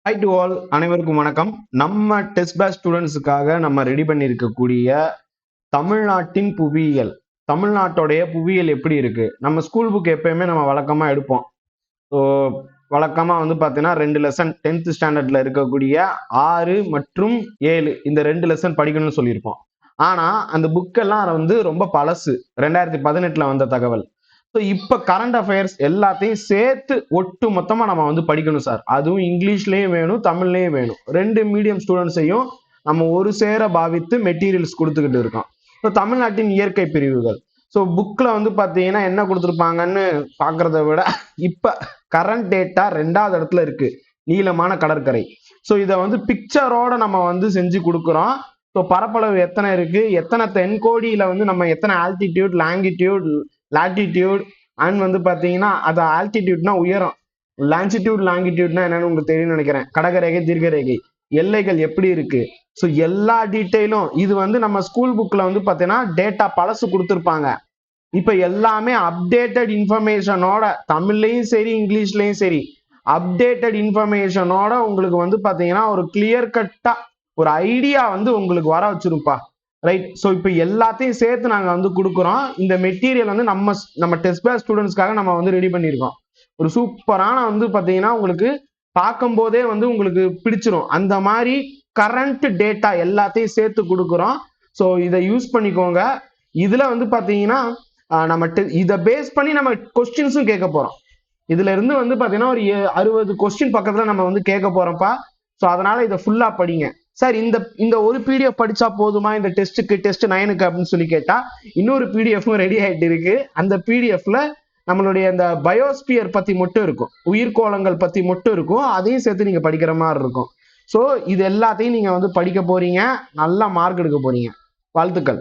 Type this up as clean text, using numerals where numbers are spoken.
Hi to all, அனைவருக்கும் வணக்கம். நம்ம டெஸ்ட் பேட்ச் ஸ்டூடெண்ட்ஸுக்காக நம்ம ரெடி பண்ணியிருக்கக்கூடிய தமிழ்நாட்டின் புவியியல், தமிழ்நாட்டோடைய புவியியல் எப்படி இருக்கு? நம்ம ஸ்கூல் புக் எப்பயுமே நம்ம வழக்கமா எடுப்போம். ஸோ வழக்கமா வந்து பார்த்தீங்கன்னா 2 லெசன் 10th ஸ்டாண்டர்ட்ல இருக்கக்கூடிய 6 மற்றும் 7 இந்த 2 லெசன் படிக்கணும்னு சொல்லியிருப்போம். ஆனா அந்த புக்கெல்லாம் வந்து ரொம்ப பழசு, 2018ல வந்த தகவல். ஸோ இப்போ கரண்ட் அஃபேர்ஸ் எல்லாத்தையும் சேர்த்து ஒட்டு மொத்தமா நம்ம வந்து படிக்கணும் சார். அதுவும் இங்கிலீஷ்லயும் வேணும், தமிழ்லயும் வேணும். 2 மீடியம் ஸ்டூடெண்ட்ஸையும் நம்ம ஒரு சேர பாவித்து மெட்டீரியல்ஸ் கொடுத்துக்கிட்டு இருக்கோம். ஸோ தமிழ்நாட்டின் இயற்கை பிரிவுகள். ஸோ புக்ல வந்து பார்த்தீங்கன்னா என்ன கொடுத்துருப்பாங்கன்னு பார்க்கறத விட இப்போ கரண்ட் டேட்டா 2வது இடத்துல இருக்கு, நீளமான கடற்கரை. ஸோ இதை வந்து பிக்சரோட நம்ம வந்து செஞ்சு கொடுக்குறோம். ஸோ பரப்பளவு எத்தனை இருக்கு, எத்தனை தென்கோடியில வந்து நம்ம எத்தனை ஆல்டிடியூட், லாங்கிடியூட், லாட்டிடியூட் அண்ட் வந்து பாத்தீங்கன்னா அது ஆல்டிடியூட்னா உயரம், லாங்கிடியூட் லாங்கிடியூட்னா என்னன்னு உங்களுக்கு தெரியும்னு நினைக்கிறேன். கடகரேகை, தீர்க்கரேகை, எல்லைகள் எப்படி இருக்கு. ஸோ எல்லா டீட்டெயிலும் இது வந்து நம்ம ஸ்கூல் புக்ல வந்து பாத்தீங்கன்னா டேட்டா பழசு கொடுத்துருப்பாங்க. இப்ப எல்லாமே அப்டேட்டட் இன்ஃபர்மேஷனோட, தமிழ்லயும் சரி இங்கிலீஷ்லயும் சரி அப்டேட்டட் இன்ஃபர்மேஷனோட உங்களுக்கு வந்து பாத்தீங்கன்னா ஒரு கிளியர் கட்டா ஒரு ஐடியா வந்து உங்களுக்கு வர வச்சிருப்பா. ரைட். ஸோ இப்போ எல்லாத்தையும் சேர்த்து நாங்கள் வந்து கொடுக்குறோம். இந்த மெட்டீரியல் வந்து நம்ம டெஸ்ட் பேட்ச் ஸ்டூடெண்ட்ஸ்க்காக நம்ம வந்து ரெடி பண்ணியிருக்கோம். ஒரு சூப்பரான வந்து பார்த்தீங்கன்னா உங்களுக்கு பார்க்கும் போதே வந்து உங்களுக்கு பிடிச்சிரும். அந்த மாதிரி கரண்ட் டேட்டா எல்லாத்தையும் சேர்த்து கொடுக்குறோம். ஸோ இதை யூஸ் பண்ணிக்கோங்க. இதுல வந்து பார்த்தீங்கன்னா நம்ம இதை பேஸ் பண்ணி நம்ம கொஸ்டின்ஸும் கேட்க போறோம். இதுல இருந்து வந்து பாத்தீங்கன்னா ஒரு 60 கொஸ்டின் பக்கத்துல நம்ம வந்து கேட்க போறோம்ப்பா. ஸோ அதனால இதை ஃபுல்லா படிங்க சார். இந்த ஒரு பிடிஎஃப் படிச்சா போதுமா இந்த டெஸ்ட்டுக்கு, டெஸ்ட் 9க்கு அப்படின்னு சொல்லி கேட்டா இன்னொரு பிடிஎஃப்பும் ரெடி ஆயிட்டு இருக்கு. அந்த பிடிஎஃப்ல நம்மளுடைய அந்த பயோஸ்பியர் பத்தி மட்டும் இருக்கும், உயிர்கோளங்கள் பத்தி மட்டும் இருக்கும். அதையும் சேர்த்து நீங்க படிக்கிற மாதிரி இருக்கும். ஸோ இது எல்லாத்தையும் நீங்க வந்து படிக்க போறீங்க, நல்லா மார்க் எடுக்க போறீங்க. வாழ்த்துக்கள்.